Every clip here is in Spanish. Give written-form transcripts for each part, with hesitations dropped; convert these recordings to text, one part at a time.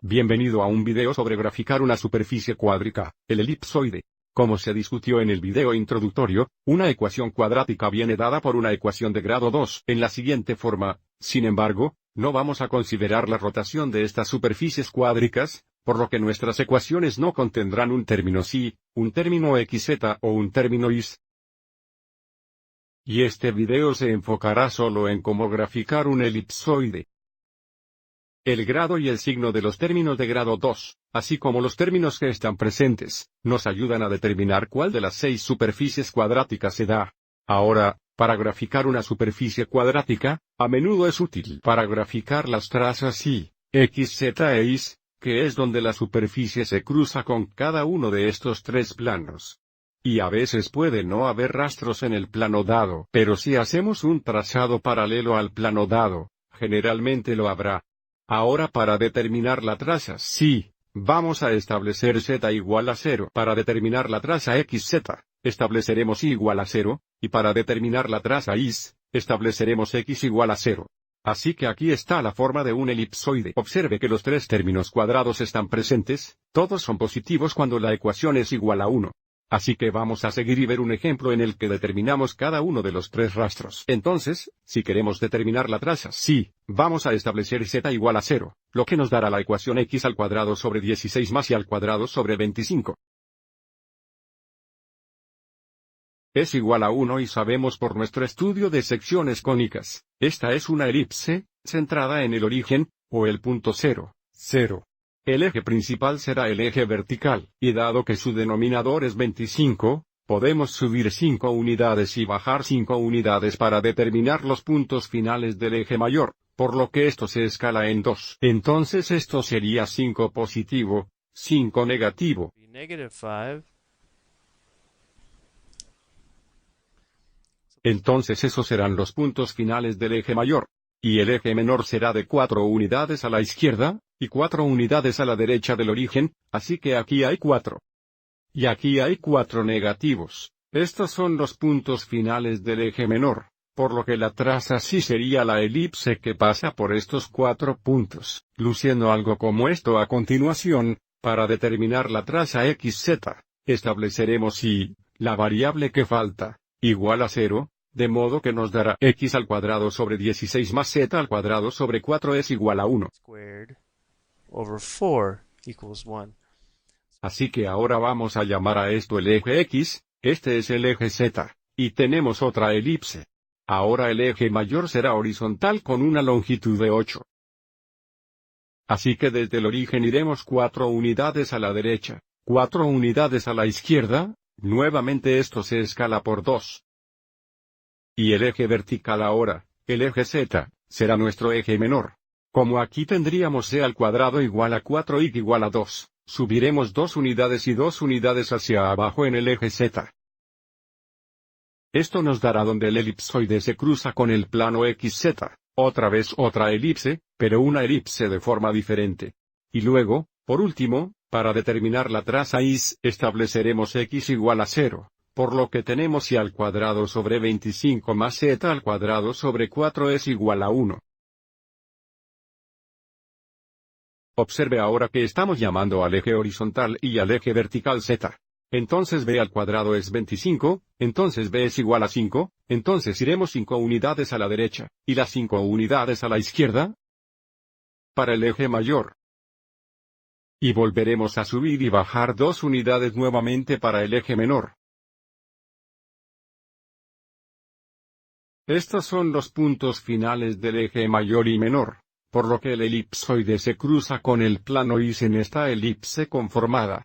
Bienvenido a un video sobre graficar una superficie cuádrica, el elipsoide. Como se discutió en el video introductorio, una ecuación cuadrática viene dada por una ecuación de grado 2 en la siguiente forma. Sin embargo, no vamos a considerar la rotación de estas superficies cuádricas, por lo que nuestras ecuaciones no contendrán un término psi, un término xz o un término is. Y este video se enfocará solo en cómo graficar un elipsoide. El grado y el signo de los términos de grado 2, así como los términos que están presentes, nos ayudan a determinar cuál de las 6 superficies cuadráticas se da. Ahora, para graficar una superficie cuadrática, a menudo es útil para graficar las trazas y, x, z e is, que es donde la superficie se cruza con cada uno de estos tres planos. Y a veces puede no haber rastros en el plano dado, pero si hacemos un trazado paralelo al plano dado, generalmente lo habrá. Ahora para determinar la traza psi, vamos a establecer z igual a 0. Para determinar la traza xz, estableceremos y igual a 0, y para determinar la traza is, estableceremos x igual a 0. Así que aquí está la forma de un elipsoide. Observe que los tres términos cuadrados están presentes, todos son positivos cuando la ecuación es igual a 1. Así que vamos a seguir y ver un ejemplo en el que determinamos cada uno de los tres rastros. Entonces, si queremos determinar la traza psi, vamos a establecer z igual a 0, lo que nos dará la ecuación x al cuadrado sobre 16 más y al cuadrado sobre 25. Es igual a 1 y sabemos por nuestro estudio de secciones cónicas, esta es una elipse, centrada en el origen, o el punto 0, 0. El eje principal será el eje vertical, y dado que su denominador es 25, podemos subir 5 unidades y bajar 5 unidades para determinar los puntos finales del eje mayor, por lo que esto se escala en 2. Entonces esto sería 5 positivo, 5 negativo. Entonces esos serán los puntos finales del eje mayor. Y el eje menor será de 4 unidades a la izquierda, y 4 unidades a la derecha del origen, así que aquí hay 4. Y aquí hay 4 negativos. Estos son los puntos finales del eje menor, por lo que la traza psi sería la elipse que pasa por estos 4 puntos, luciendo algo como esto a continuación. Para determinar la traza xz, estableceremos y, la variable que falta, igual a 0, de modo que nos dará x al cuadrado sobre 16 más z al cuadrado sobre 4 es igual a 1. Así que ahora vamos a llamar a esto el eje x, este es el eje z, y tenemos otra elipse. Ahora el eje mayor será horizontal con una longitud de 8. Así que desde el origen iremos 4 unidades a la derecha, 4 unidades a la izquierda, nuevamente esto se escala por 2. Y el eje vertical ahora, el eje z, será nuestro eje menor. Como aquí tendríamos c al cuadrado igual a 4 y igual a 2, subiremos 2 unidades y 2 unidades hacia abajo en el eje z. Esto nos dará donde el elipsoide se cruza con el plano xz, otra vez otra elipse, pero una elipse de forma diferente. Y luego, por último, para determinar la traza is, estableceremos x igual a 0. Por lo que tenemos y al cuadrado sobre 25 más z al cuadrado sobre 4 es igual a 1. Observe ahora que estamos llamando al eje horizontal y al eje vertical z. Entonces b al cuadrado es 25, entonces b es igual a 5, entonces iremos 5 unidades a la derecha, y las 5 unidades a la izquierda para el eje mayor. Y volveremos a subir y bajar 2 unidades nuevamente para el eje menor. Estos son los puntos finales del eje mayor y menor, por lo que el elipsoide se cruza con el plano is en esta elipse conformada.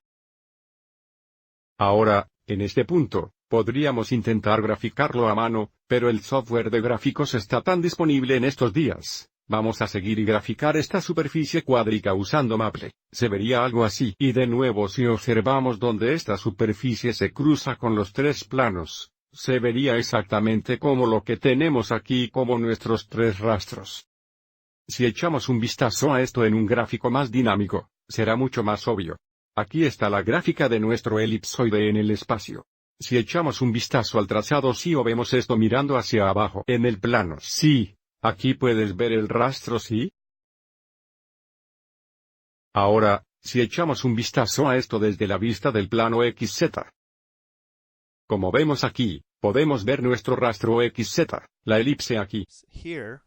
Ahora, en este punto, podríamos intentar graficarlo a mano, pero el software de gráficos está tan disponible en estos días. Vamos a seguir y graficar esta superficie cuádrica usando Maple. Se vería algo así. Y de nuevo si observamos donde esta superficie se cruza con los tres planos, se vería exactamente como lo que tenemos aquí como nuestros tres rastros. Si echamos un vistazo a esto en un gráfico más dinámico, será mucho más obvio. Aquí está la gráfica de nuestro elipsoide en el espacio. Si echamos un vistazo al trazado psi o vemos esto mirando hacia abajo en el plano psi, aquí puedes ver el rastro psi. Ahora, si echamos un vistazo a esto desde la vista del plano XZ. Como vemos aquí, podemos ver nuestro rastro XZ, la elipse aquí. Here,